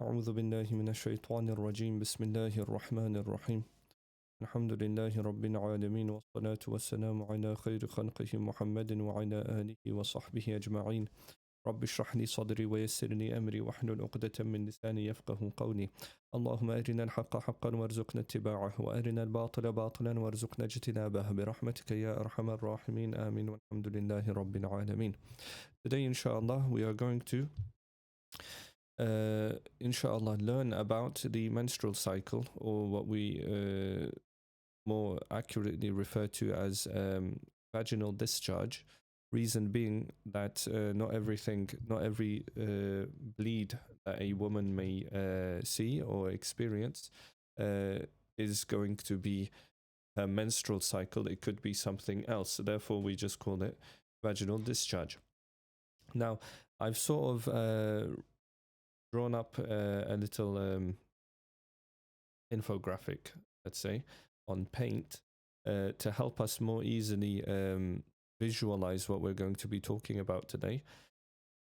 أعوذ بالله من الشيطان الرجيم بسم الله الرحمن الرحيم الحمد لله رب العالمين والصلاة والسلام على خير خلقه محمد وعلى آله وصحبه أجمعين رب اشرح لي صدري ويسر لي أمري واحلل عقدة من لساني يفقه قولي اللهم أرنا الحق حقا وارزقنا اتباعه وأرنا الباطل باطلا وارزقنا اجتنابه برحمتك يا أرحم الراحمين آمين والحمد لله رب العالمين. Today inshallah we are going to inshallah learn about the menstrual cycle, or what we more accurately refer to as vaginal discharge. Reason being that not every bleed that a woman may see or experience is going to be her menstrual cycle. It could be something else. Therefore, we just call it vaginal discharge. Now, I've sort of drawn up a little infographic, let's say, on paint to help us more easily visualize what we're going to be talking about today.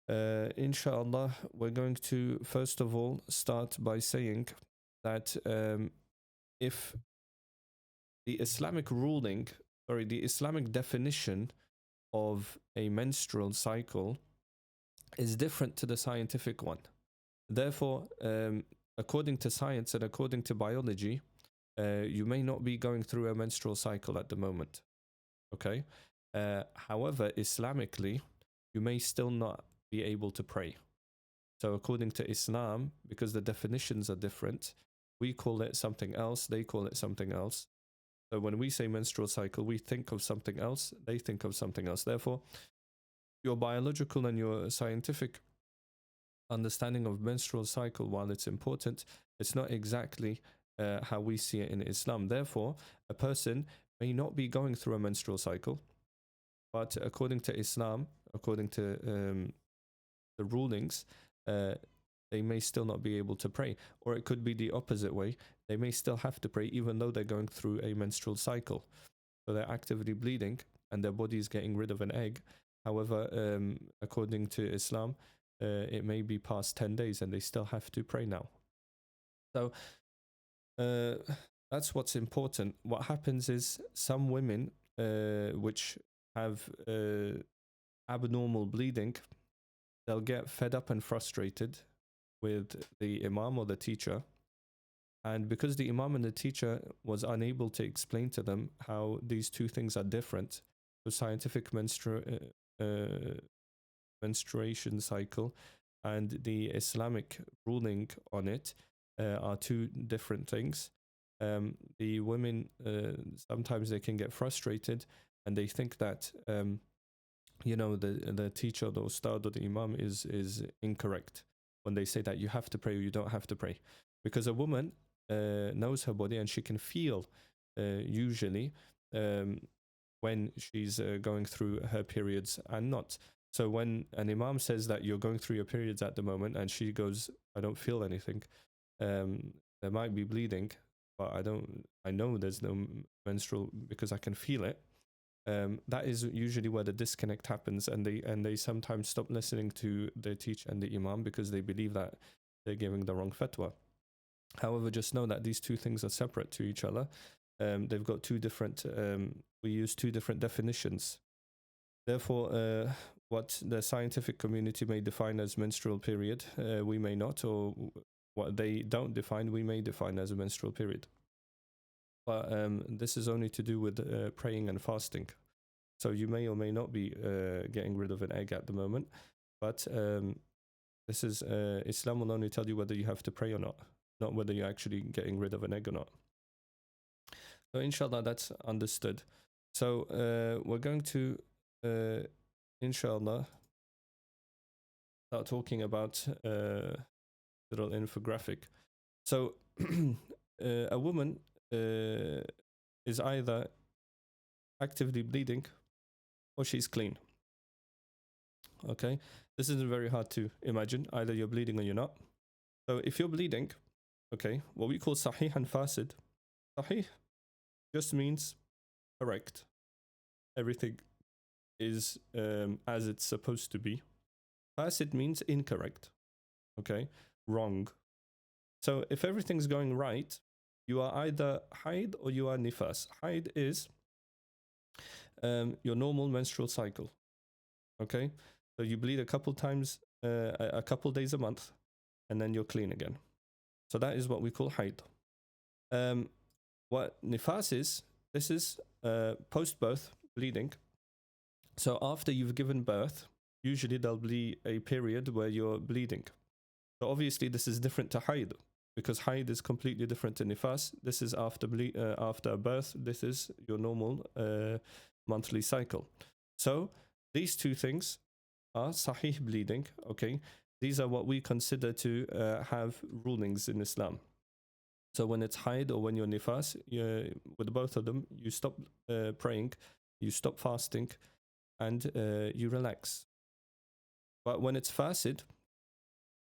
Inshallah, we're going to first of all start by saying that if the Islamic the Islamic definition of a menstrual cycle is different to the scientific one. Therefore, according to science and according to biology, you may not be going through a menstrual cycle at the moment. Okay? However, Islamically, you may still not be able to pray. So according to Islam, because the definitions are different, we call it something else, they call it something else. So when we say menstrual cycle, we think of something else, they think of something else. Therefore, your biological and your scientific understanding of menstrual cycle, while it's important, it's not exactly how we see it in Islam. Therefore, a person may not be going through a menstrual cycle, but according to Islam, according to the rulings, they may still not be able to pray. Or it could be the opposite way. They may still have to pray even though they're going through a menstrual cycle. So they're actively bleeding and their body is getting rid of an egg. However, according to Islam, it may be past 10 days and they still have to pray now. So that's what's important. What happens is some women which have abnormal bleeding, they'll get fed up and frustrated with the imam or the teacher. And because the imam and the teacher was unable to explain to them how these two things are different, the scientific menstruation cycle and the Islamic ruling on it are two different things. The women, sometimes they can get frustrated and they think that the teacher, the ustad or the imam is incorrect when they say that you have to pray or you don't have to pray. Because a woman knows her body and she can feel usually when she's going through her periods and not. So when an imam says that you're going through your periods at the moment and she goes, I don't feel anything, there might be bleeding, but I know there's no menstrual because I can feel it. That is usually where the disconnect happens, and they sometimes stop listening to their teacher and the imam because they believe that they're giving the wrong fatwa. However, just know that these two things are separate to each other. They've got two different, we use two different definitions. Therefore, what the scientific community may define as menstrual period, we may not, or what they don't define, we may define as a menstrual period. But this is only to do with praying and fasting. So you may or may not be getting rid of an egg at the moment, but this is Islam will only tell you whether you have to pray or not whether you're actually getting rid of an egg or not. So inshallah, that's understood. So we're going to inshallah start talking about little infographic. So a woman is either actively bleeding or she's clean. Okay, this isn't very hard to imagine. Either you're bleeding or you're not. So if you're bleeding, okay, what we call sahih and fasid. Sahih just means correct. Everything is as it's supposed to be. Fasid means incorrect. Okay, wrong. So if everything's going right, you are either haid or you are nifas. Haid is your normal menstrual cycle. Okay, so you bleed a couple times, a couple days a month, and then you're clean again. So that is what we call haid. What nifas is, this is post-birth bleeding. So after you've given birth, usually there'll be a period where you're bleeding. So obviously this is different to haid, because haid is completely different to nifas. This is after birth. This is your normal monthly cycle. So these two things are sahih bleeding. Okay, these are what we consider to have rulings in Islam. So when it's haid or when you're nifas, with both of them, you stop praying, you stop fasting, and you relax. But when it's fasid,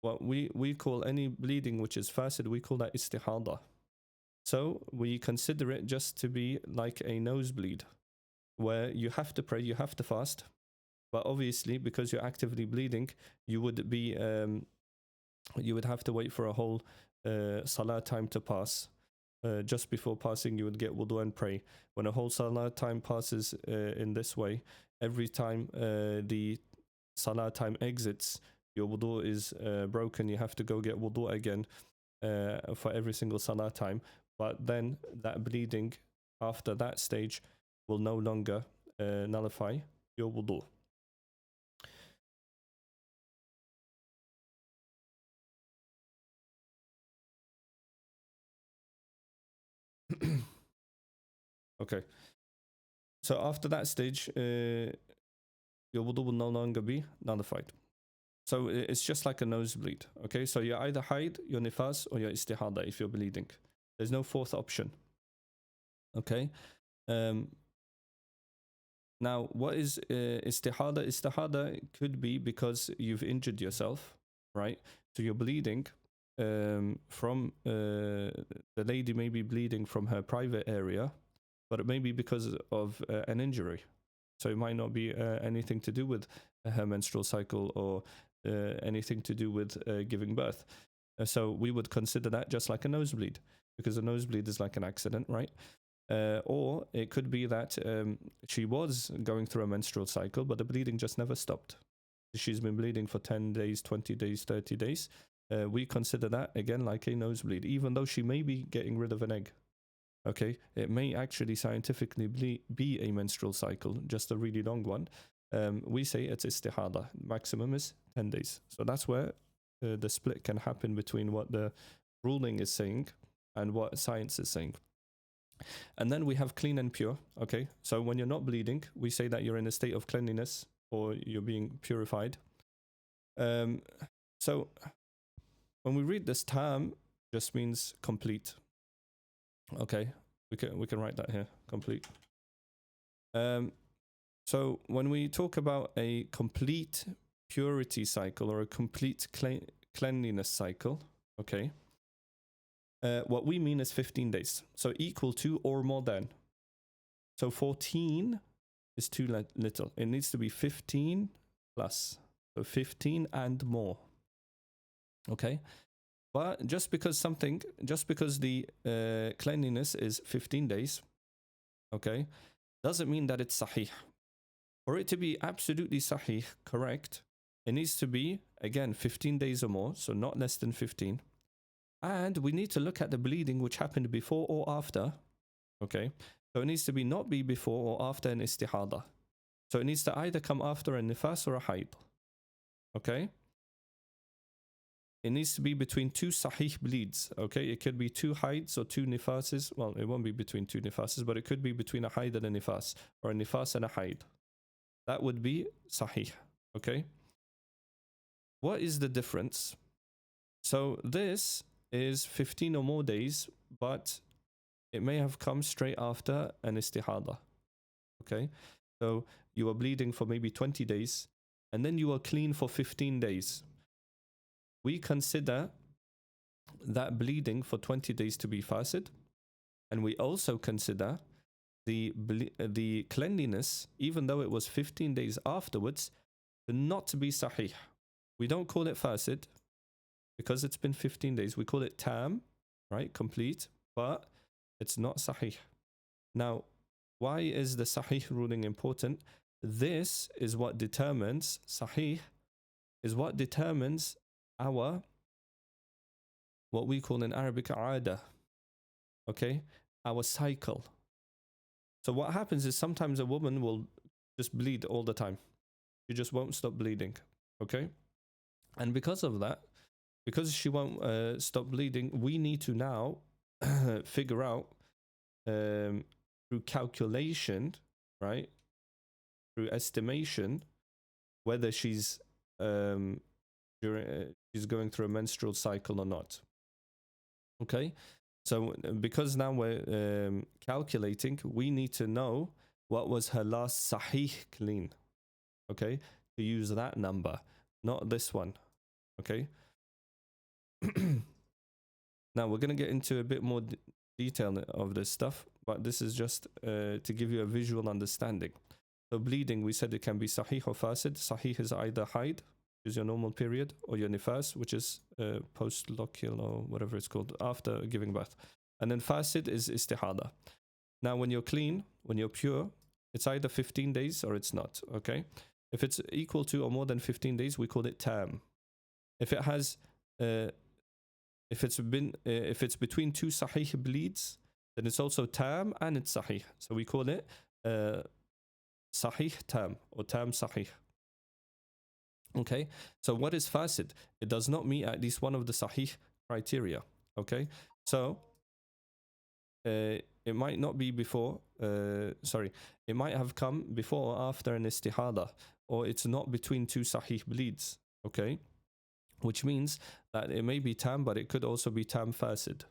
what we call any bleeding which is fasid, we call that istihada. So we consider it just to be like a nosebleed, where you have to pray, you have to fast, but obviously because you're actively bleeding, you would have to wait for a whole salah time to pass. Just before passing, you would get wudu and pray. When a whole salah time passes in this way, every time the salah time exits, your wudu is broken. You have to go get wudu again for every single salah time. But then that bleeding after that stage will no longer nullify your wudu. Okay. So after that stage, your wudu will no longer be nullified. So it's just like a nosebleed. Okay, so you're either haid, you're nifas, or you're istihada if you're bleeding. There's no fourth option. Okay. Now, what is istihada? Istihada could be because you've injured yourself, right? So you're bleeding from the lady may be bleeding from her private area, but it may be because of an injury. So it might not be anything to do with her menstrual cycle or anything to do with giving birth. So we would consider that just like a nosebleed, because a nosebleed is like an accident, right? Or it could be that she was going through a menstrual cycle, but the bleeding just never stopped. She's been bleeding for 10 days, 20 days, 30 days. We consider that, again, like a nosebleed, even though she may be getting rid of an egg. Okay, it may actually scientifically be a menstrual cycle, just a really long one. We say it's istihada. Maximum is 10 days. So that's where the split can happen between what the ruling is saying and what science is saying. And then we have clean and pure. Okay, so when you're not bleeding, we say that you're in a state of cleanliness or you're being purified. So when we read this term, just means complete. Okay, we can write that here, complete. So when we talk about a complete purity cycle or a complete cleanliness cycle, okay, what we mean is 15 days. So equal to or more than. So 14 is too little. It needs to be 15 plus. So 15 and more. Okay. But just because the cleanliness is 15 days, okay, doesn't mean that it's sahih. For it to be absolutely sahih, correct, it needs to be, again, 15 days or more, so not less than 15. And we need to look at the bleeding which happened before or after, okay? So it needs to not be before or after an istihada. So it needs to either come after a nifas or a haid, okay? It needs to be between two sahih bleeds, okay? It could be two haids or two nifases. Well, it won't be between two nifases, but it could be between a haid and a nifas, or a nifas and a haid. That would be sahih, okay? What is the difference? So this is 15 or more days, but it may have come straight after an istihada, okay? So you are bleeding for maybe 20 days, and then you are clean for 15 days. We consider that bleeding for 20 days to be fasid, and we also consider the cleanliness, even though it was 15 days afterwards, to not be sahih. We don't call it fasid because it's been 15 days, we call it tam, right? Complete, but it's not sahih. Now, why is the sahih ruling important? This is what determines, sahih is what determines our, what we call in Arabic, aada, okay? Our cycle. So what happens is sometimes a woman will just bleed all the time. She just won't stop bleeding, okay? And because of that, because she won't stop bleeding, we need to now figure out through calculation, right? Through estimation, whether she's she's going through a menstrual cycle or not. Okay, so because now we're calculating, we need to know what was her last sahih clean. Okay, to use that number, not this one. Okay. Now we're going to get into a bit more detail of this stuff, but this is just to give you a visual understanding. So bleeding, we said it can be sahih or fasid. Sahih is either haid, which is your normal period, or your nifas, which is post-lochial or whatever it's called, after giving birth. And then fasid is istihada. Now when you're clean, when you're pure, it's either 15 days or it's not, okay? If it's equal to or more than 15 days, we call it tam. If it has, if it's between two sahih bleeds, then it's also tam and it's sahih. So we call it sahih tam or tam sahih. Okay, so what is fasid? It does not meet at least one of the sahih criteria. Okay, so it might not be before, it might have come before or after an istihada, or it's not between two sahih bleeds. Okay, which means that it may be tam, but it could also be tam fasid.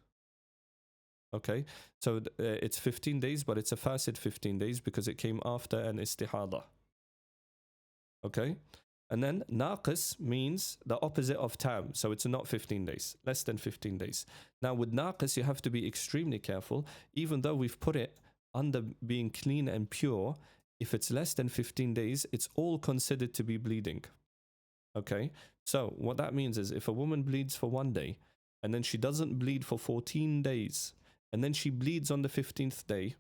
Okay, so it's 15 days, but it's a fasid 15 days because it came after an istihada. Okay, and then naqis means the opposite of tam, so it's not 15 days, less than 15 days. Now with naqis, you have to be extremely careful. Even though we've put it under being clean and pure, if it's less than 15 days, it's all considered to be bleeding. Okay, so what that means is if a woman bleeds for 1 day and then she doesn't bleed for 14 days and then she bleeds on the 15th day,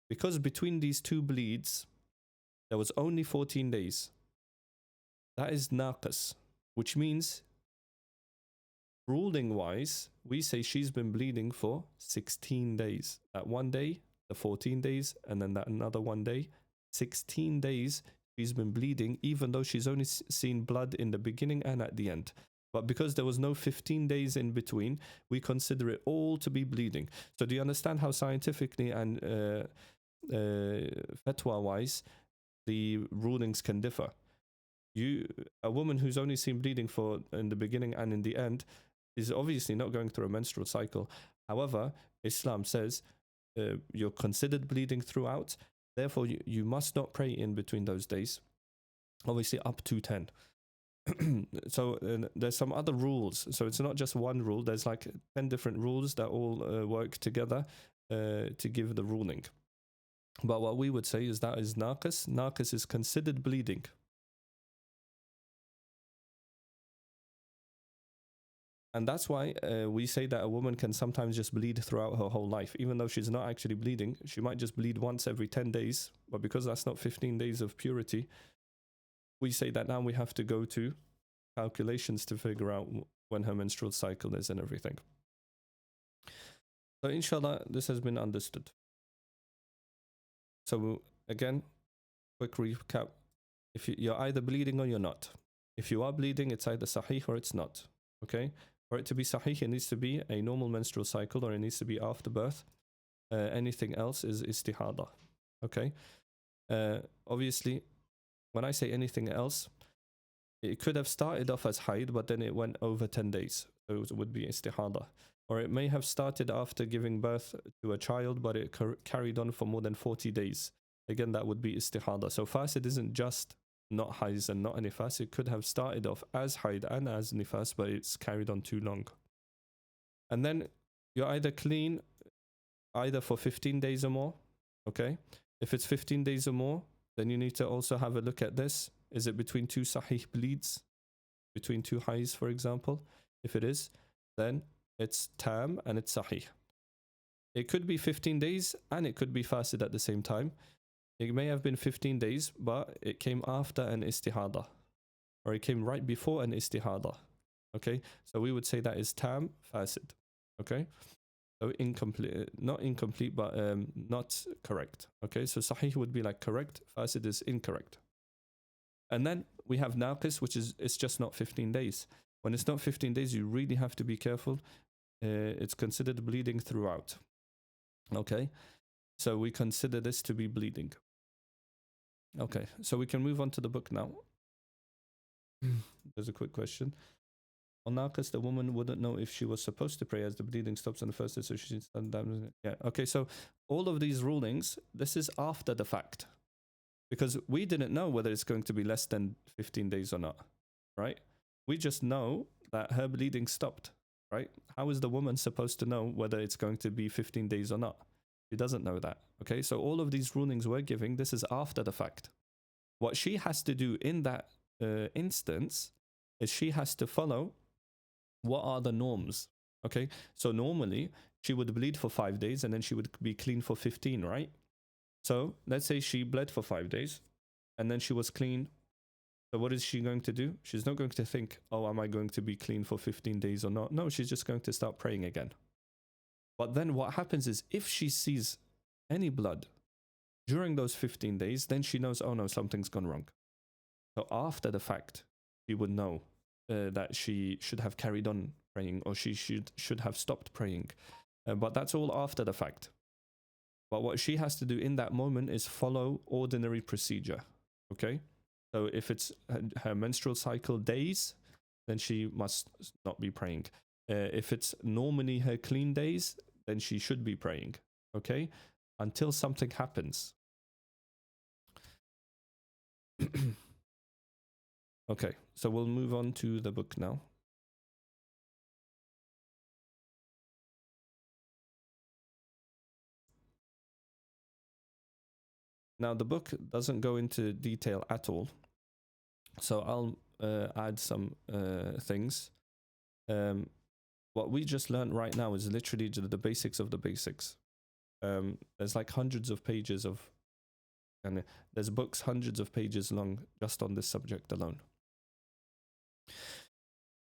because between these two bleeds there was only 14 days, that is naqis, which means ruling wise we say she's been bleeding for 16 days. That 1 day, the 14 days, and then that another 1 day, 16 days she's been bleeding, even though she's only seen blood in the beginning and at the end. But because there was no 15 days in between, we consider it all to be bleeding. So do you understand how scientifically and fatwa-wise the rulings can differ? A woman who's only seen bleeding for in the beginning and in the end is obviously not going through a menstrual cycle. However, Islam says you're considered bleeding throughout. Therefore, you must not pray in between those days, obviously up to 10. So there's some other rules. So it's not just one rule. There's like 10 different rules that all work together to give the ruling. But what we would say is that is naqis. Naqis is considered bleeding. And that's why we say that a woman can sometimes just bleed throughout her whole life. Even though she's not actually bleeding, she might just bleed once every 10 days. But because that's not 15 days of purity, we say that now we have to go to calculations to figure out when her menstrual cycle is and everything. So inshallah, this has been understood. So again, quick recap. If you're either bleeding or you're not. If you are bleeding, it's either sahih or it's not. Okay? For it to be sahih, it needs to be a normal menstrual cycle, or it needs to be after birth. Anything else is istihada. Okay? Obviously, when I say anything else, it could have started off as haid, but then it went over 10 days. So it would be istihada. Or it may have started after giving birth to a child, but it carried on for more than 40 days. Again, that would be istihada. So fasid isn't just not haid and not a nifas. It could have started off as haid and as nifas, but it's carried on too long. And then you're either clean either for 15 days or more. Okay? If it's 15 days or more, then you need to also have a look at this. Is it between two sahih bleeds? Between two haiz, for example? If it is, then it's tam and it's sahih. It could be 15 days and it could be fasid at the same time. It may have been 15 days, but it came after an istihada, or it came right before an istihada. Okay, so we would say that is tam fasid. Okay, so incomplete, not incomplete, but not correct. Okay, so sahih would be like correct, fasid is incorrect. And then we have naqis, which is it's just not 15 days. When it's not 15 days, you really have to be careful. It's considered bleeding throughout. Okay, so we consider this to be bleeding. Okay, so we can move on to the book now. There's a quick question. On naqis, the woman wouldn't know if she was supposed to pray as the bleeding stops on the first day, so she's done that. Yeah, okay, so all of these rulings, this is after the fact. Because we didn't know whether it's going to be less than 15 days or not, right? We just know that her bleeding stopped, right? How is the woman supposed to know whether it's going to be 15 days or not? She doesn't know that, okay? So all of these rulings we're giving, this is after the fact. What she has to do in that instance is she has to follow what are the norms, okay? So normally she would bleed for 5 days and then she would be clean for 15, right? So let's say she bled for 5 days and then she was clean. So what is she going to do? She's not going to think, oh, am I going to be clean for 15 days or not? No, she's just going to start praying again. But then what happens is if she sees any blood during those 15 days, then she knows, oh no, something's gone wrong. So after the fact, she would know that she should have carried on praying, or she should have stopped praying. But that's all after the fact. But what she has to do in that moment is follow ordinary procedure, okay? So if it's her menstrual cycle days, then she must not be praying. If it's normally her clean days, then she should be praying, okay? Until something happens. Okay, so we'll move on to the book now. Now, the book doesn't go into detail at all, so I'll add some things. What we just learned right now is literally the basics of the basics. There's like hundreds of pages of, and there's books hundreds of pages long just on this subject alone.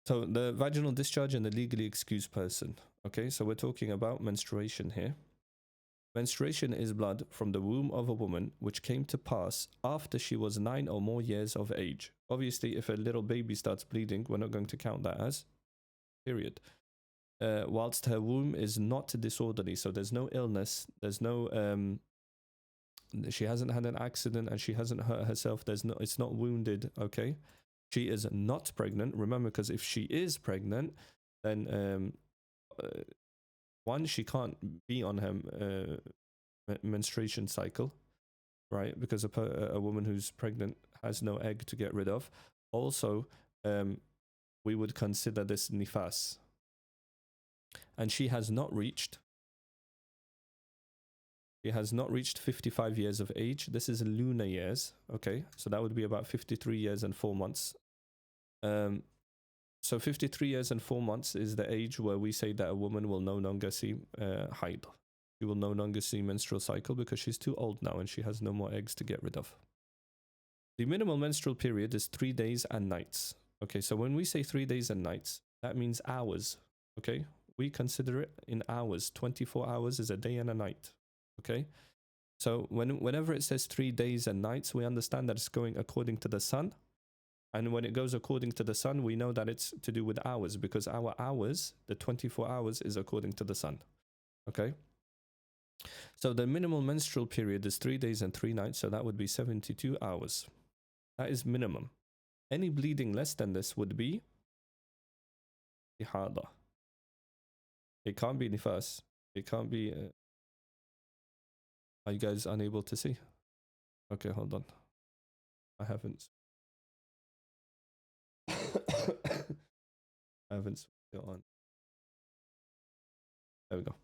So the vaginal discharge and the legally excused person. Okay, so we're talking about menstruation here. Menstruation is blood from the womb of a woman which came to pass after she was 9 or more years of age. Obviously, if a little baby starts bleeding, we're not going to count that as period. Whilst her womb is not disorderly, so there's no illness, there's no she hasn't had an accident and she hasn't hurt herself, it's not wounded, okay? She is not pregnant. Remember, because if she is pregnant, then one, she can't be on her menstruation cycle, right? Because a woman who's pregnant has no egg to get rid of. Also, we would consider this nifas. And she has not reached 55 years of age. This is lunar years, okay? So that would be about 53 years and 4 months. So 53 years and 4 months is the age where we say that a woman will no longer see haid. She will no longer see menstrual cycle because she's too old now and she has no more eggs to get rid of. The minimal menstrual period is 3 days and nights. Okay, so when we say 3 days and nights, that means hours, okay? We consider it in hours. 24 hours is a day and a night, okay? So whenever it says 3 days and nights, we understand that it's going according to the sun. And when it goes according to the sun, we know that it's to do with hours, because our hours, the 24 hours, is according to the sun, okay? So the minimal menstrual period is 3 days and 3 nights, so that would be 72 hours. That is minimum. Any bleeding less than this would be ihada. It can't be nifas. It can't be... Are you guys unable to see? Okay, hold on. I haven't. I haven't switched it on. There we go.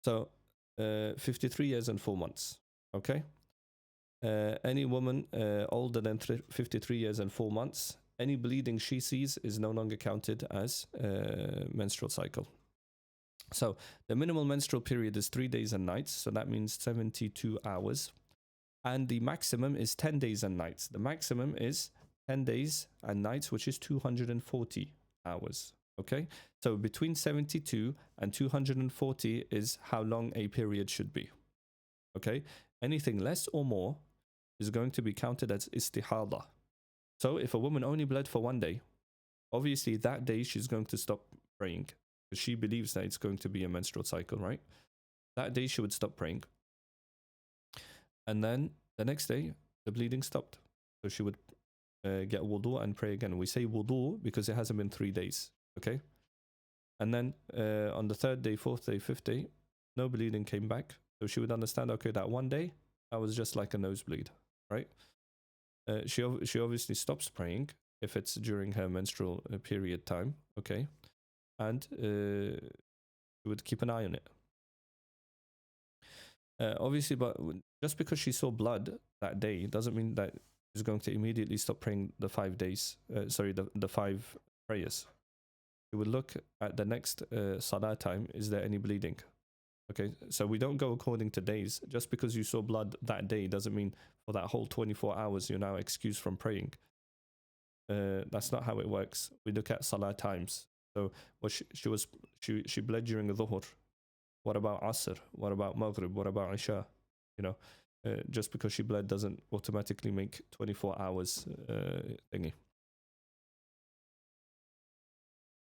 So, 53 years and 4 months. Okay? Any woman older than 53 years and 4 months any bleeding she sees is no longer counted as a menstrual cycle. So the minimal menstrual period is 3 days and nights, so that means 72 hours. And the maximum is 10 days and nights. The maximum is 10 days and nights, which is 240 hours. Okay, so between 72 and 240 is how long a period should be. Okay, anything less or more is going to be counted as istihada. So if a woman only bled for 1 day, obviously that day she's going to stop praying because she believes that it's going to be a menstrual cycle, right? That day she would stop praying. And then the next day, the bleeding stopped. So she would get wudu and pray again. We say wudu because it hasn't been 3 days, okay? And then on the 3rd day, 4th day, 5th day, no bleeding came back. So she would understand, okay, that 1 day, that was just like a nosebleed, right? She obviously stops praying if it's during her menstrual period time, okay? And she would keep an eye on it. Obviously, but just because she saw blood that day doesn't mean that she's going to immediately stop praying the 5 days. The 5 prayers. We would look at the next salah time. Is there any bleeding? Okay, so we don't go according to days. Just because you saw blood that day doesn't mean for that whole 24 hours you're now excused from praying. That's not how it works. We look at salah times. So what she bled during the dhuhr. What about Asr? What about Maghrib? What about Isha? You know, just because she bled doesn't automatically make 24 hours thingy.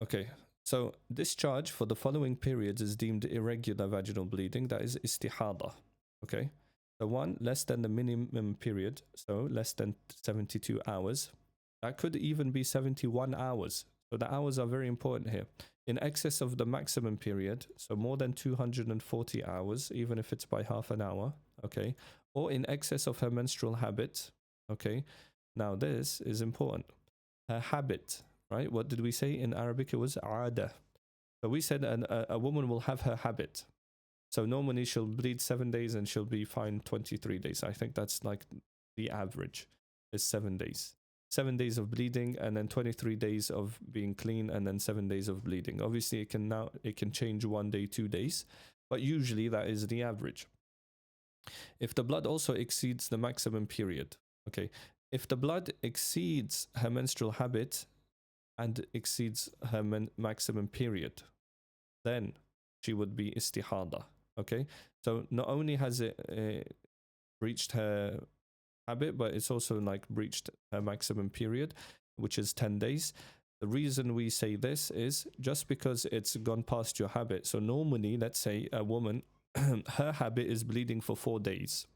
Okay, so discharge for the following periods is deemed irregular vaginal bleeding, that is istihada. Okay, the one less than the minimum period, so less than 72 hours. That could even be 71 hours. So the hours are very important here. In excess of the maximum period, so more than 240 hours, even if it's by half an hour, okay, or in excess of her menstrual habit, okay. Now this is important. Her habit, right? What did we say in Arabic? It was aada. So we said a woman will have her habit. So normally she'll bleed 7 days and she'll be fine 23 days. I think that's like the average is 7 days. 7 days of bleeding and then 23 days of being clean and then 7 days of bleeding. Obviously it can change 1 day, 2 days, but usually that is the average. If the blood also exceeds the maximum period, okay, if the blood exceeds her menstrual habit and exceeds her maximum period, then she would be istihada, okay? So not only has it reached her habit, but it's also like breached her maximum period, which is 10 days. The reason we say this is just because it's gone past your habit. So normally, let's say a woman, her habit is bleeding for 4 days.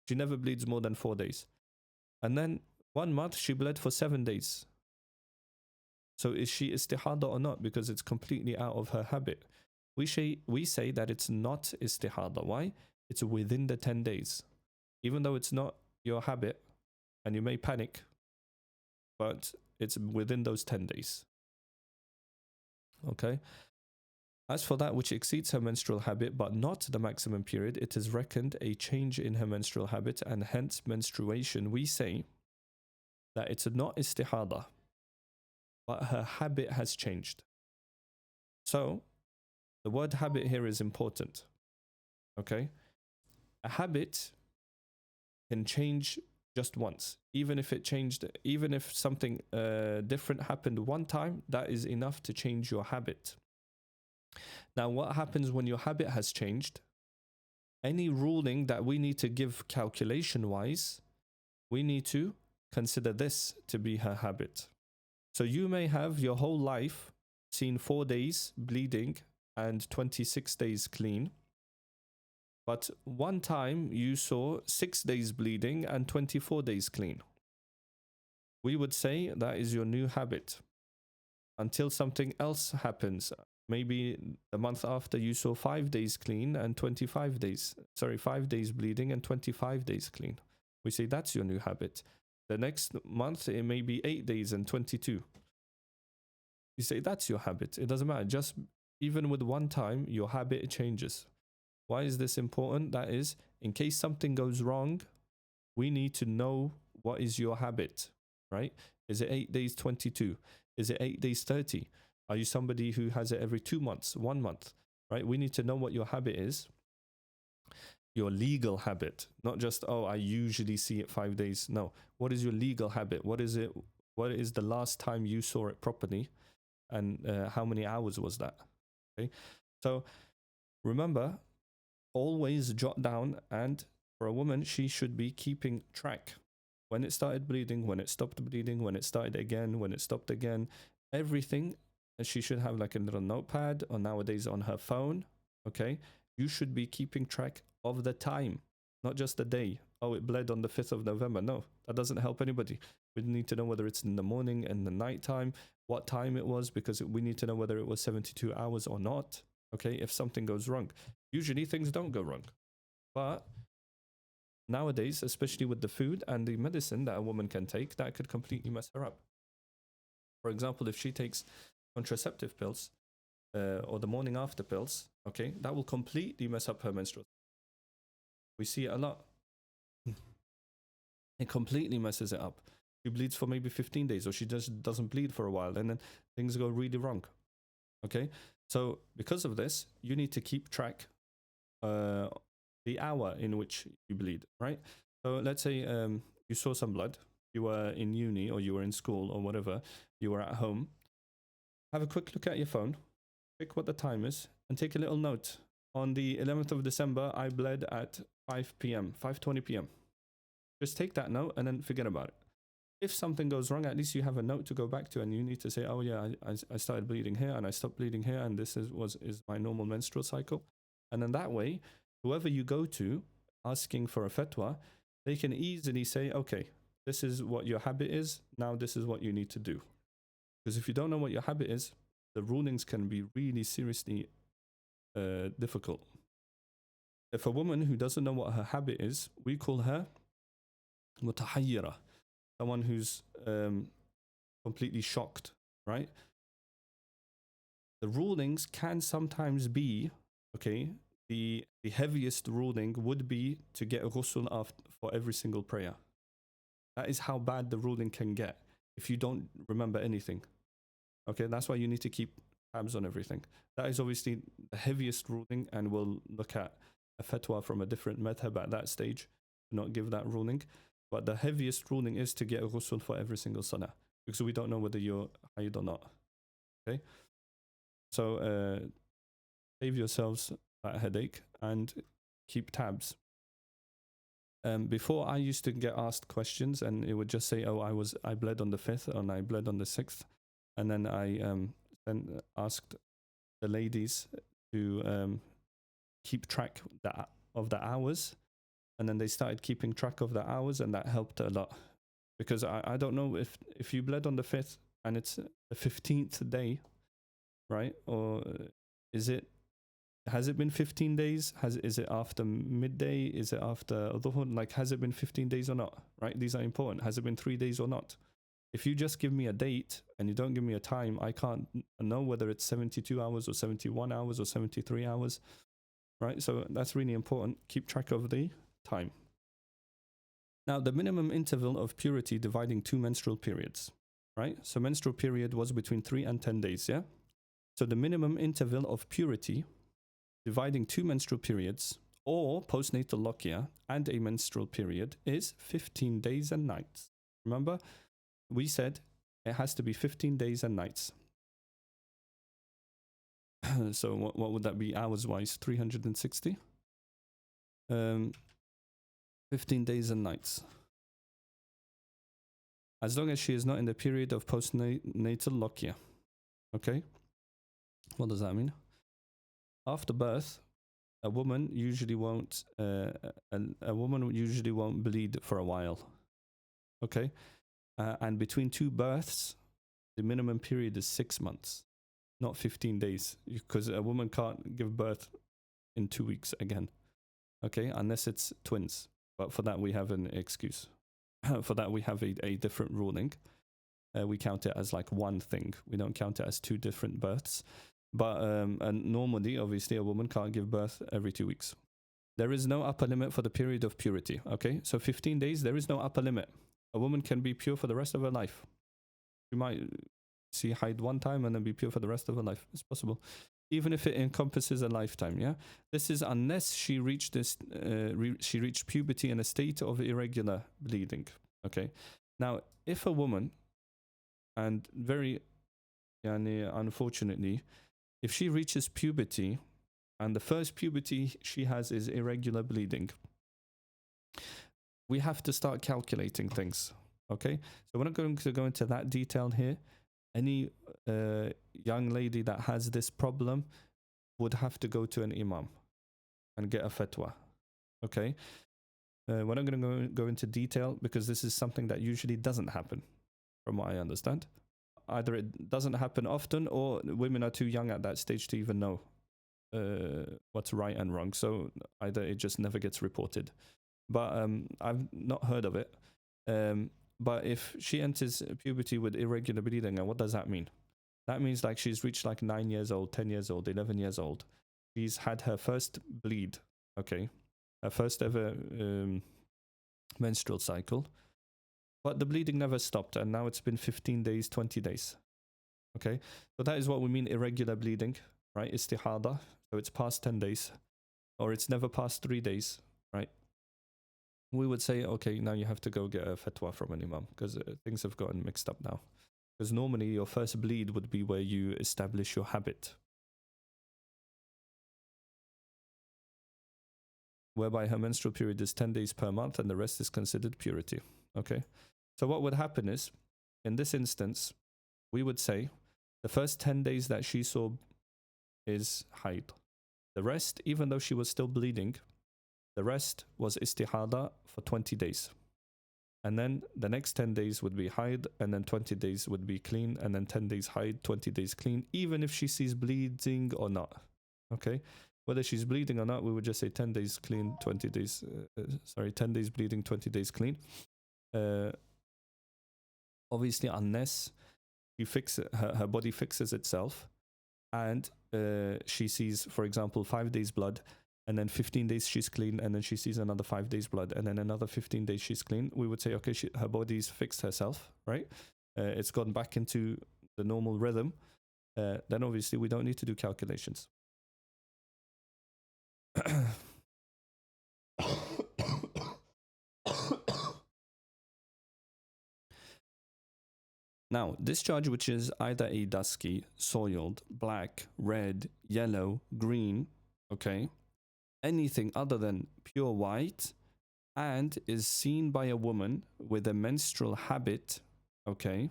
She never bleeds more than 4 days. And then 1 month, she bled for 7 days. So is she istihada or not? Because it's completely out of her habit. We say that it's not istihada. Why? It's within the 10 days. Even though it's not your habit and you may panic, but it's within those 10 days. Okay. As for that which exceeds her menstrual habit but not the maximum period, it is reckoned a change in her menstrual habit and hence menstruation. We say that it's not istihada, but her habit has changed. So the word habit here is important. Okay. A habit can change just once. Even if it changed, even if something different happened 1 time, that is enough to change your habit. Now, what happens when your habit has changed? Any ruling that we need to give calculation-wise, we need to consider this to be her habit. So you may have your whole life seen 4 days bleeding and 26 days clean. But 1 time you saw 6 days bleeding and 24 days clean. We would say that is your new habit until something else happens. Maybe the month after you saw 5 days clean and 5 days bleeding and 25 days clean. We say that's your new habit. The next month it may be 8 days and 22. You say that's your habit. It doesn't matter. Just even with 1 time, your habit changes. Why is this important? That is, in case something goes wrong, we need to know what is your habit, right? Is it 8 days 22? Is it 8 days 30? Are you somebody who has it every 2 months, 1 month, right? We need to know what your habit is, your legal habit, not just, oh, I usually see it 5 days. No, what is your legal habit? What is it? What is the last time you saw it properly? And how many hours was that? Okay, so remember, always jot down, and for a woman, she should be keeping track. When it started bleeding, when it stopped bleeding, when it started again, when it stopped again, everything. And she should have like a little notepad, or nowadays on her phone. Okay, you should be keeping track of the time, not just the day. Oh, it bled on the 5th of November. No, that doesn't help anybody. We need to know whether it's in the morning and the night time, what time it was, because we need to know whether it was 72 hours or not. Okay, if something goes wrong. Usually things don't go wrong. But nowadays, especially with the food and the medicine that a woman can take, that could completely mess her up. For example, if she takes contraceptive pills or the morning after pills, okay, that will completely mess up her menstrual. We see it a lot. It completely messes it up. She bleeds for maybe 15 days, or she just doesn't bleed for a while, and then things go really wrong. Okay, so because of this, you need to keep track the hour in which you bleed, right? So let's say you saw some blood, you were in uni or you were in school or whatever, you were at home. Have a quick look at your phone, check what the time is, and take a little note. On the 11th of December, I bled at 5 p.m., 5:20 p.m. Just take that note and then forget about it. If something goes wrong, at least you have a note to go back to, and you need to say, oh yeah, I started bleeding here and I stopped bleeding here, and this is my normal menstrual cycle. And then that way, whoever you go to asking for a fatwa, they can easily say, okay, this is what your habit is, now this is what you need to do. Because if you don't know what your habit is, the rulings can be really seriously difficult. If a woman who doesn't know what her habit is, we call her mutahayyira, someone who's completely shocked, right? The rulings can sometimes be, okay, the heaviest ruling would be to get a ghusl for every single prayer. That is how bad the ruling can get if you don't remember anything. Okay, that's why you need to keep tabs on everything. That is obviously the heaviest ruling, and we'll look at a fatwa from a different madhab at that stage, to not give that ruling. But the heaviest ruling is to get a ghusl for every single salah, because we don't know whether you're hayd or not. Okay, so save yourselves that headache and keep tabs. Before, I used to get asked questions, and it would just say, oh, I bled on the 5th and I bled on the 6th, and then I then asked the ladies to keep track of the hours, and then they started keeping track of the hours, and that helped a lot. Because I don't know if you bled on the 5th and it's the 15th day, right? Or has it been 15 days? Is it after midday? Is it after dhuhr? Like, has it been 15 days or not? Right? These are important. Has it been 3 days or not? If you just give me a date and you don't give me a time, I can't know whether it's 72 hours or 71 hours or 73 hours, right? So that's really important. Keep track of the time. Now, the minimum interval of purity dividing 2 menstrual periods, right? So menstrual period was between 3 and 10 days, yeah? So the minimum interval of purity dividing 2 menstrual periods or postnatal lochia and a menstrual period is 15 days and nights. Remember, we said it has to be 15 days and nights. So what would that be hours-wise? 360? 15 days and nights. As long as she is not in the period of postnatal lochia. Okay? What does that mean? After birth, a woman usually won't bleed for a while. Okay? And between 2 births, the minimum period is 6 months, not 15 days, because a woman can't give birth in 2 weeks again. Okay? Unless it's twins. But for that, we have an excuse. For that, we have a different ruling. We count it as like one thing. We don't count it as 2 different births. But and normally, obviously, a woman can't give birth every 2 weeks. There is no upper limit for the period of purity. Okay, so 15 days, there is no upper limit. A woman can be pure for the rest of her life. She might see hide one time and then be pure for the rest of her life. It's possible, even if it encompasses a lifetime. Yeah, this is unless she reached she reached puberty in a state of irregular bleeding. Okay, now if a woman, and very unfortunately, if she reaches puberty and the first puberty she has is irregular bleeding, we have to start calculating things. Okay, so we're not going to go into that detail here. Any young lady that has this problem would have to go to an imam and get a fatwa. Okay, we're not going to go into detail because this is something that usually doesn't happen, from what I understand. Either it doesn't happen often, or women are too young at that stage to even know what's right and wrong. So either it just never gets reported. But I've not heard of it. But if she enters puberty with irregular bleeding, and what does that mean? That means like she's reached like 9 years old, 10 years old, 11 years old. She's had her first bleed, okay? Her first ever menstrual cycle. But the bleeding never stopped, and now it's been 15 days, 20 days. Okay? So that is what we mean irregular bleeding, right? Istihada. So it's past 10 days, or it's never past 3 days, right? We would say, okay, now you have to go get a fatwa from an imam, because things have gotten mixed up now. Because normally your first bleed would be where you establish your habit, whereby her menstrual period is 10 days per month and the rest is considered purity. Okay, so what would happen is, in this instance, we would say the first 10 days that she saw is haid. The rest, even though she was still bleeding, the rest was istihada for 20 days. And then the next 10 days would be haid, and then 20 days would be clean, and then 10 days haid, 20 days clean, even if she sees bleeding or not. Okay? Whether she's bleeding or not, we would just say 10 days clean, 20 days, 10 days bleeding, 20 days clean. Obviously, unless her body fixes itself and she sees, for example, 5 days blood, and then 15 days she's clean, and then she sees another 5 days blood, and then another 15 days she's clean, we would say, okay, her body's fixed herself, right? It's gone back into the normal rhythm. Then obviously we don't need to do calculations. Now, discharge which is either a dusky, soiled, black, red, yellow, green, okay, anything other than pure white, and is seen by a woman with a menstrual habit, okay,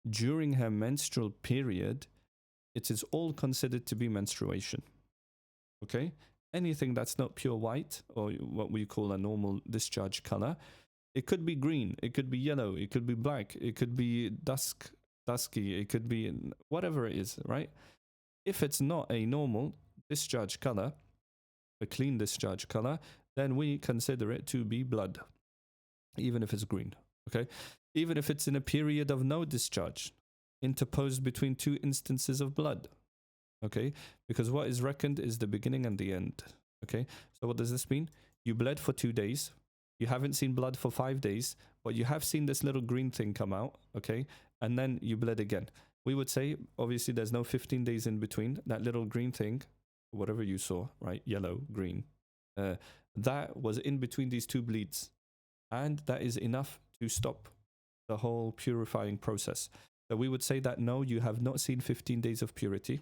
during her menstrual period, it is all considered to be menstruation. Okay? Anything that's not pure white, or what we call a normal discharge color, it could be green, it could be yellow, it could be black, it could be dusky, it could be whatever it is, right? If it's not a normal discharge color, a clean discharge color, then we consider it to be blood, even if it's green, okay? Even if it's in a period of no discharge, interposed between two instances of blood, okay? Because what is reckoned is the beginning and the end, okay? So what does this mean? You bled for 2 days, you haven't seen blood for 5 days, but you have seen this little green thing come out, okay? And then you bled again. We would say, obviously, there's no 15 days in between. That little green thing, whatever you saw, right? Yellow, green. That was in between these two bleeds. And that is enough to stop the whole purifying process. So we would say that no, you have not seen 15 days of purity.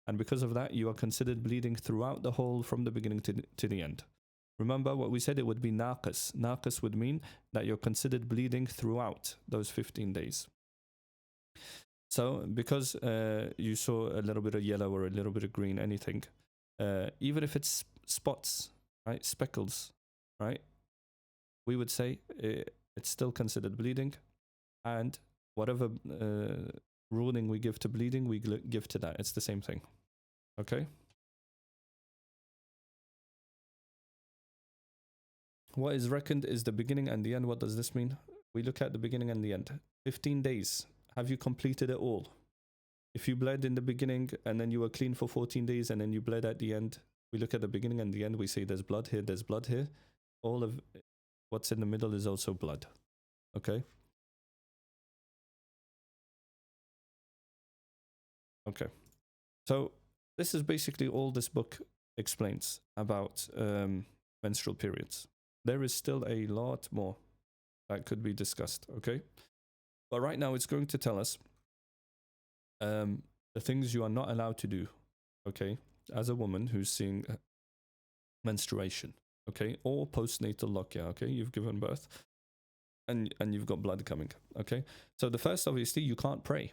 And because of that, you are considered bleeding throughout the whole, from the beginning to the end. Remember what we said, it would be naqis. Naqis would mean that you're considered bleeding throughout those 15 days. So because you saw a little bit of yellow or a little bit of green, anything, even if it's spots, right, speckles, right, we would say it's still considered bleeding, and whatever ruling we give to bleeding, we give to that. It's the same thing. Okay? What is reckoned is the beginning and the end. What does this mean? We look at the beginning and the end. 15 days. Have you completed it all? If you bled in the beginning and then you were clean for 14 days and then you bled at the end, we look at the beginning and the end. We say there's blood here, there's blood here. All of what's in the middle is also blood. Okay? Okay. So this is basically all this book explains about menstrual periods. There is still a lot more that could be discussed, okay? But right now it's going to tell us the things you are not allowed to do, okay, as a woman who's seeing menstruation, okay, or postnatal lockya, okay, you've given birth and you've got blood coming, okay. So the first, obviously, you can't pray,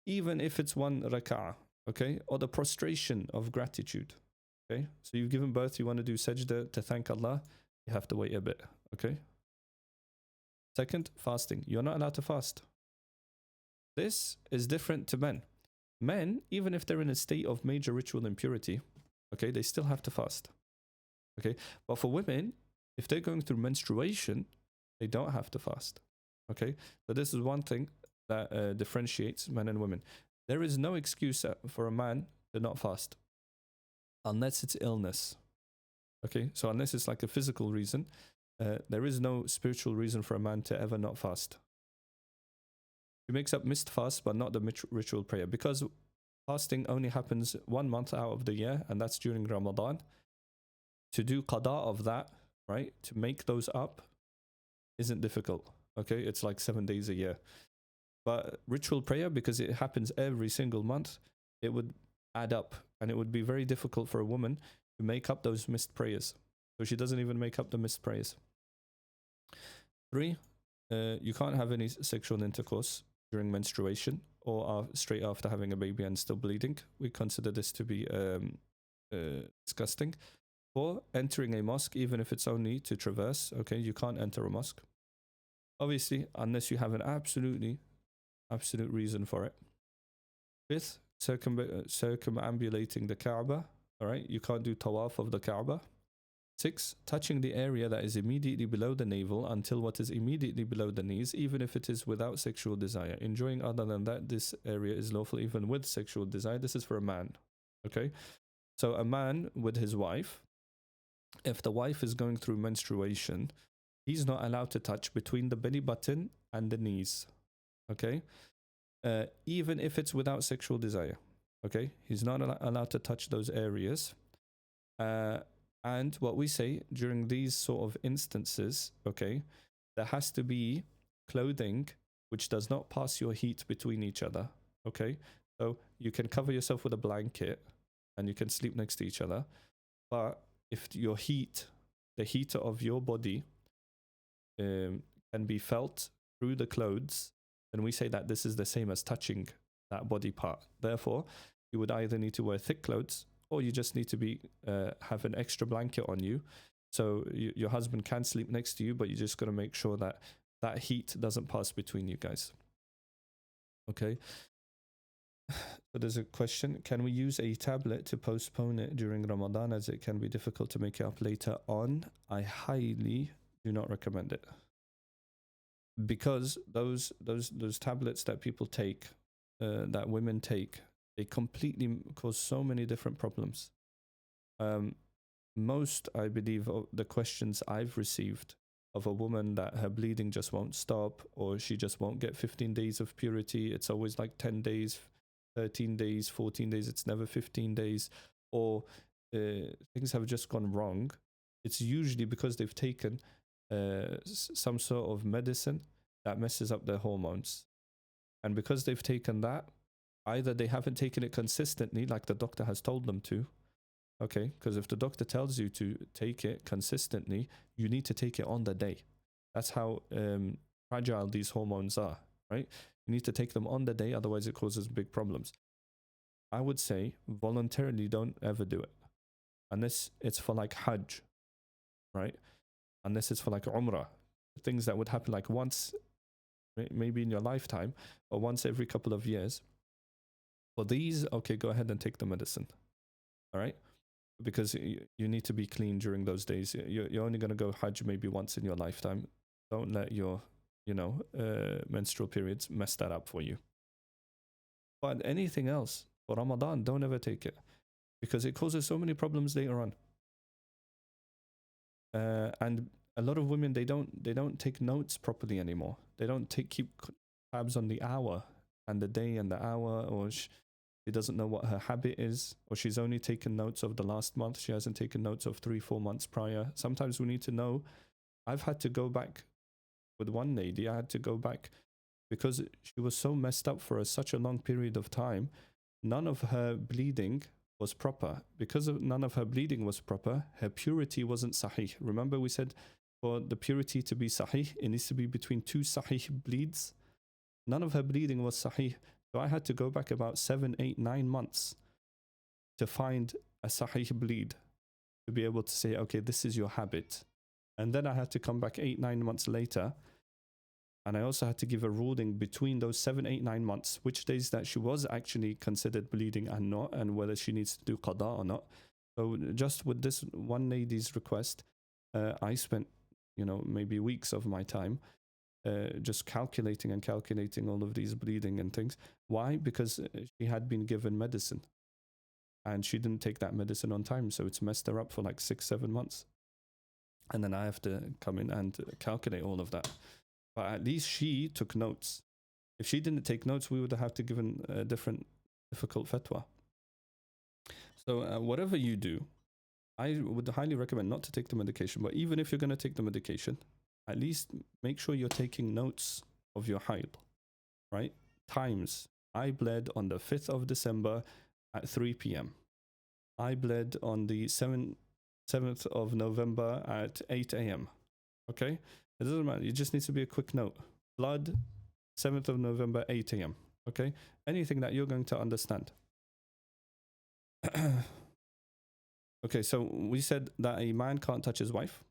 even if it's one rak'ah, okay, or the prostration of gratitude, okay. So you've given birth, you want to do sajda to thank Allah, you have to wait a bit, okay. Second, fasting. You're not allowed to fast. This is different to men. Men, even if they're in a state of major ritual impurity, okay, they still have to fast. Okay, but for women, if they're going through menstruation, they don't have to fast. Okay, so this is one thing that differentiates men and women. There is no excuse for a man to not fast unless it's illness. Okay, so unless it's like a physical reason, there is no spiritual reason for a man to ever not fast. He makes up missed fast, but not the ritual prayer, because fasting only happens 1 month out of the year, and that's during Ramadan. To do qada of that, right, to make those up, isn't difficult. Okay, it's like 7 days a year. But ritual prayer, because it happens every single month, it would add up, and it would be very difficult for a woman to make up those missed prayers. So she doesn't even make up the missed prayers. 3, you can't have any sexual intercourse during menstruation or straight after having a baby and still bleeding. We consider this to be disgusting. 4, entering a mosque, even if it's only to traverse. Okay, you can't enter a mosque, obviously, unless you have an absolute reason for it. 5th, circumambulating the Kaaba. All right, you can't do tawaf of the Kaaba. 6, touching the area that is immediately below the navel until what is immediately below the knees, even if it is without sexual desire. Enjoying other than that, this area is lawful even with sexual desire. This is for a man. Okay, so a man with his wife, if the wife is going through menstruation, he's not allowed to touch between the belly button and the knees. Okay, even if it's without sexual desire. Okay, he's not allowed to touch those areas. And what we say during these sort of instances, okay, there has to be clothing which does not pass your heat between each other. Okay, so you can cover yourself with a blanket and you can sleep next to each other, but if your heat, the heat of your body, can be felt through the clothes, then we say that this is the same as touching that body part. Therefore, you would either need to wear thick clothes, or you just need to be have an extra blanket on you, so your husband can sleep next to you, but you just got to make sure that that heat doesn't pass between you guys. Okay. So there's a question: can we use a tablet to postpone it during Ramadan, as it can be difficult to make it up later on? I highly do not recommend it, because those tablets that people take, that women take, they completely cause so many different problems. Most, I believe, of the questions I've received of a woman that her bleeding just won't stop, or she just won't get 15 days of purity. It's always like 10 days, 13 days, 14 days. It's never 15 days. Or things have just gone wrong. It's usually because they've taken some sort of medicine that messes up their hormones. And because they've taken that, either they haven't taken it consistently, like the doctor has told them to. Okay, because if the doctor tells you to take it consistently, you need to take it on the day. That's how fragile these hormones are, right? You need to take them on the day, otherwise it causes big problems. I would say voluntarily don't ever do it, unless it's for like Hajj, right? Unless it's for like Umrah, things that would happen like once, maybe in your lifetime, or once every couple of years. For these, okay, go ahead and take the medicine, all right? Because you need to be clean during those days. You're only going to go Hajj maybe once in your lifetime. Don't let your, menstrual periods mess that up for you. But anything else for Ramadan, don't ever take it, because it causes so many problems later on. And a lot of women, they don't take notes properly anymore. They don't keep tabs on the hour and the day and the hour, or She doesn't know what her habit is, or she's only taken notes of the last month. She hasn't taken notes of 3-4 months prior. Sometimes we need to know. I've had to go back with one lady. I had to go back because she was so messed up for such a long period of time. None of her bleeding was proper. Because none of her bleeding was proper, her purity wasn't sahih. Remember we said for the purity to be sahih, it needs to be between 2 sahih bleeds. None of her bleeding was sahih. So I had to go back about 7, 8, 9 months to find a sahih bleed, to be able to say, okay, this is your habit. And then I had to come back 8, 9 months later. And I also had to give a ruling between those 7, 8, 9 months, which days that she was actually considered bleeding and not, and whether she needs to do qada or not. So just with this one lady's request, I spent, maybe weeks of my time just calculating all of these bleeding and things. Why? Because she had been given medicine and she didn't take that medicine on time. So it's messed her up for like 6, 7 months. And then I have to come in and calculate all of that. But at least she took notes. If she didn't take notes, we would have to given a difficult fatwa. So whatever you do, I would highly recommend not to take the medication. But even if you're going to take the medication, at least make sure you're taking notes of your haid, right? Times. I bled on the 5th of December at 3 p.m. I bled on the 7th of November at 8 a.m. Okay? It doesn't matter. It just needs to be a quick note. Blood, 7th of November, 8 a.m. Okay? Anything that you're going to understand. Okay, so we said that a man can't touch his wife.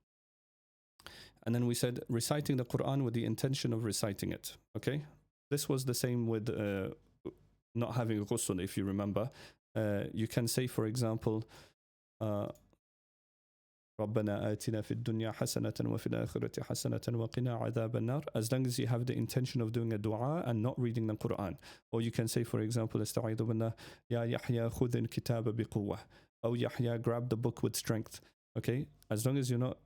And then we said reciting the Quran with the intention of reciting it. Okay? This was the same with not having ghusl, if you remember. You can say, for example, ربنا آتنا في الدنيا حسنة وفي الآخرة حسنة وقنا عذاب النار, as long as you have the intention of doing a dua and not reading the Quran. Or you can say, for example, استعيذ بالله يا يحيى خذ الكتاب بقوة, or Yahya, grab the book with strength. Okay, as long as you're not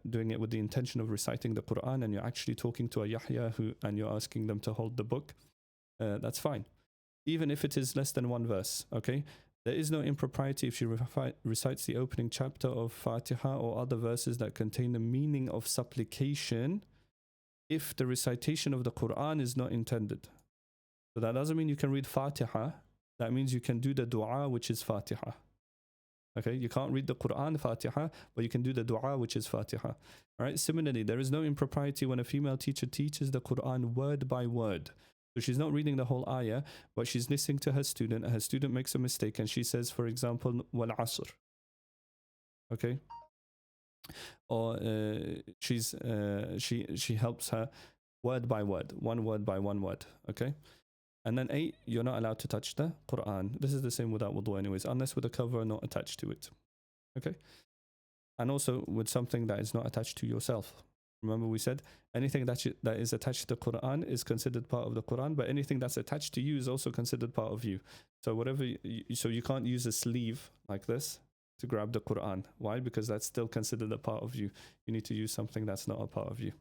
doing it with the intention of reciting the Quran and you're actually talking to a Yahya and you're asking them to hold the book, that's fine. Even if it is less than one verse, okay? There is no impropriety if she recites the opening chapter of Fatiha or other verses that contain the meaning of supplication if the recitation of the Quran is not intended. So that doesn't mean you can read Fatiha. That means you can do the dua, which is Fatiha. Okay, you can't read the Quran Fatiha, but you can do the dua, which is Fatiha. All right. Similarly, there is no impropriety when a female teacher teaches the Quran word by word. So she's not reading the whole ayah, but she's listening to her student. Her student makes a mistake, and she says, for example, "Wal asr." Okay. Or she helps her word by word, one word by one word. Okay. And then 8, you're not allowed to touch the Quran. This is the same without wudu anyways, unless with a cover not attached to it. Okay? And also with something that is not attached to yourself. Remember we said anything that is attached to the Quran is considered part of the Quran, but anything that's attached to you is also considered part of you. So whatever, so you can't use a sleeve like this to grab the Quran. Why? Because that's still considered a part of you. You need to use something that's not a part of you.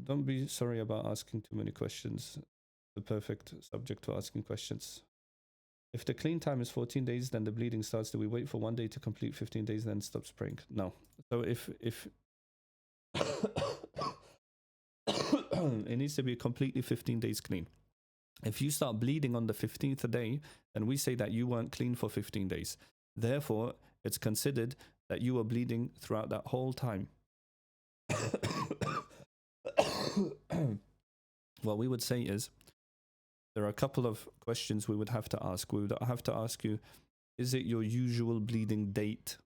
Don't be sorry about asking too many questions. The perfect subject to asking questions. If the clean time is 14 days, then the bleeding starts. Do we wait for 1 day to complete 15 days, then stop spraying? No. So if it needs to be completely 15 days clean. If you start bleeding on the 15th day, then we say that you weren't clean for 15 days. Therefore, it's considered that you were bleeding throughout that whole time. What we would say is, there are a couple of questions we would have to ask. We would have to ask you, is it your usual bleeding date?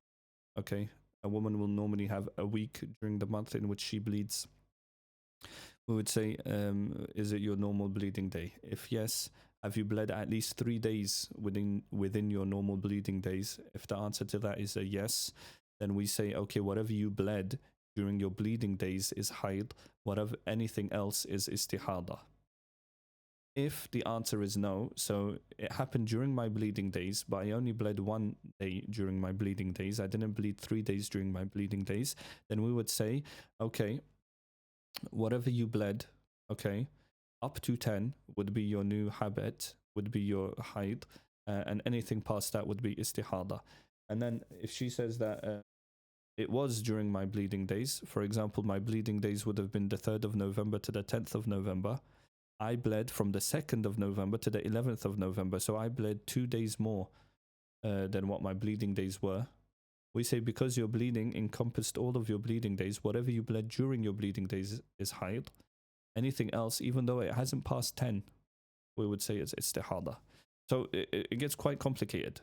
Okay, a woman will normally have a week during the month in which she bleeds. We would say, is it your normal bleeding day? If yes, have you bled at least 3 days within your normal bleeding days? If the answer to that is a yes, then we say, okay, whatever you bled during your bleeding days is haid, whatever anything else is istihada. If the answer is no, so it happened during my bleeding days, but I only bled 1 day during my bleeding days, I didn't bleed 3 days during my bleeding days, then we would say, okay, whatever you bled, okay, up to 10 would be your new habit, would be your haid, and anything past that would be istihada. And then if she says that it was during my bleeding days, for example, my bleeding days would have been the 3rd of November to the 10th of November. I bled from the 2nd of November to the 11th of November, so I bled 2 days more than what my bleeding days were. We say because your bleeding encompassed all of your bleeding days, whatever you bled during your bleeding days is haid. Anything else, even though it hasn't passed 10, we would say it's istihada. So it gets quite complicated.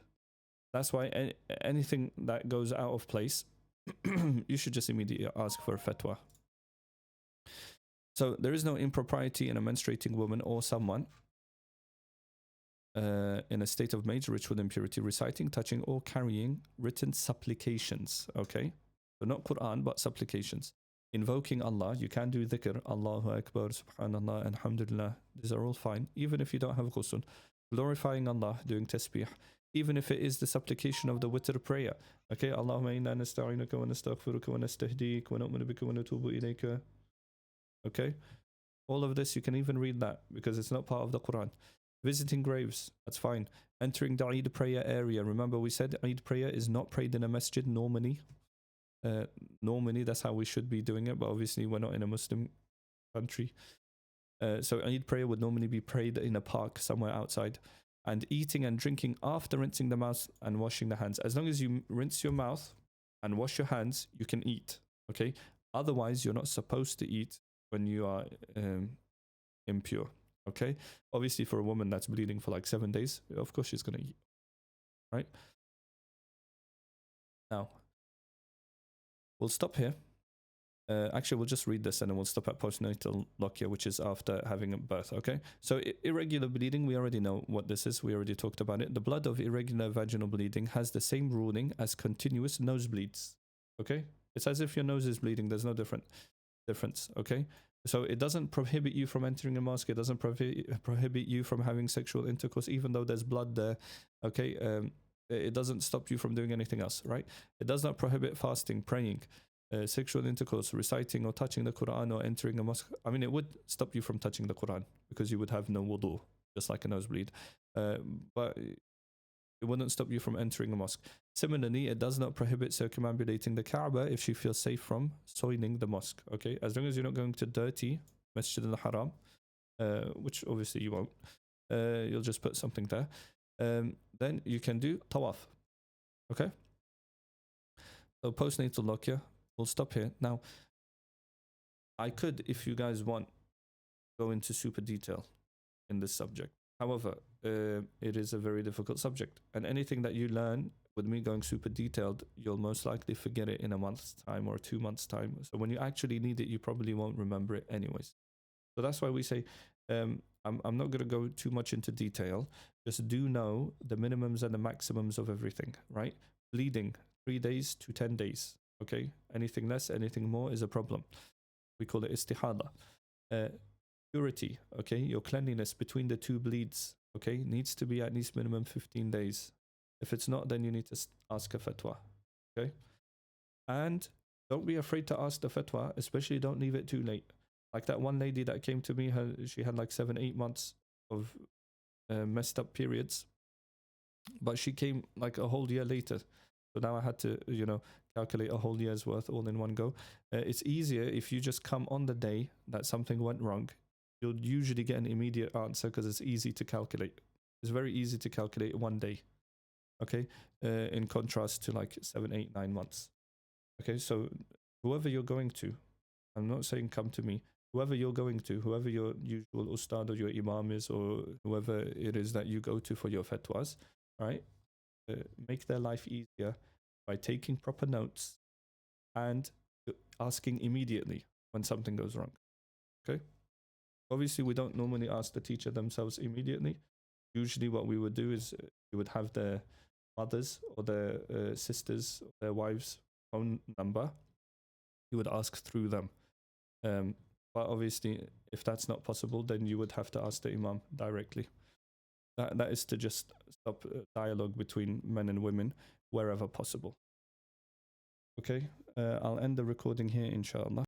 That's why anything that goes out of place, you should just immediately ask for a fatwa. So there is no impropriety in a menstruating woman or someone in a state of major ritual impurity reciting, touching, or carrying written supplications. Okay, so not Quran but supplications. Invoking Allah, you can do dhikr, Allahu Akbar, Subhanallah, Alhamdulillah. These are all fine, even if you don't have ghusl. Glorifying Allah, doing tasbih, even if it is the supplication of the witr prayer. Okay, Allahumma inna nasta'inuka wa nastaghfiruka wa nastahdik wa nu'minu bika wa natubu ilayka. Okay, all of this you can even read that because it's not part of the Quran. Visiting graves, that's fine. Entering the Eid prayer area. Remember we said Eid prayer is not prayed in a masjid normally. Normally that's how we should be doing it, but obviously we're not in a Muslim country. So Eid prayer would normally be prayed in a park somewhere outside. And eating and drinking after rinsing the mouth and washing the hands. As long as you rinse your mouth and wash your hands, you can eat. Okay. Otherwise, you're not supposed to eat when you are impure. Okay. Obviously, for a woman that's bleeding for like 7 days, of course she's going to eat. Right. Now, we'll stop here. Actually, we'll just read this and then we'll stop at postnatal lochia, which is after having a birth. Okay, so irregular bleeding, we already know what this is. We already talked about it. The blood of irregular vaginal bleeding has the same ruling as continuous nosebleeds. Okay, it's as if your nose is bleeding. There's no difference. Okay, so it doesn't prohibit you from entering a mosque. It doesn't prohibit you from having sexual intercourse, even though there's blood there. Okay, it doesn't stop you from doing anything else, right? It does not prohibit fasting, praying, sexual intercourse, reciting or touching the Quran, or entering a mosque. I mean, it would stop you from touching the Quran because you would have no wudu, just like a nosebleed. But it wouldn't stop you from entering a mosque. Similarly, it does not prohibit circumambulating the Kaaba if she feels safe from soiling the mosque. Okay, as long as you're not going to dirty Masjid al-Haram, which obviously you won't. You'll just put something there. Then you can do tawaf. Okay. So postnatal lochia. We'll stop here. Now, I could, if you guys want, go into super detail in this subject. However, it is a very difficult subject. And anything that you learn with me going super detailed, you'll most likely forget it in a month's time or 2 months' time. So when you actually need it, you probably won't remember it anyways. So that's why we say, I'm not going to go too much into detail. Just do know the minimums and the maximums of everything, right? Bleeding, 3 days to 10 days. Okay, anything less, anything more is a problem. We call it istihada. Purity, okay, your cleanliness between the two bleeds, okay, needs to be at least minimum 15 days. If it's not, then you need to ask a fatwa, okay? And don't be afraid to ask the fatwa, especially don't leave it too late. Like that one lady that came to me, she had like 7-8 months of messed up periods, but she came like a whole year later. So now I had to, calculate a whole year's worth all in one go. It's easier if you just come on the day that something went wrong. You'll usually get an immediate answer because it's easy to calculate. It's very easy to calculate one day. Okay, in contrast to like 7, 8, 9 months. Okay, so whoever you're going to, I'm not saying come to me. Whoever you're going to, whoever your usual ustad or your imam is, or whoever it is that you go to for your fatwas, right? Make their life easier by taking proper notes and asking immediately when something goes wrong. Okay? Obviously, we don't normally ask the teacher themselves immediately. Usually what we would do is you would have their mothers or their sisters, or their wives' phone number. You would ask through them. But obviously, if that's not possible, then you would have to ask the imam directly. That is to just stop dialogue between men and women wherever possible. Okay, I'll end the recording here, inshallah.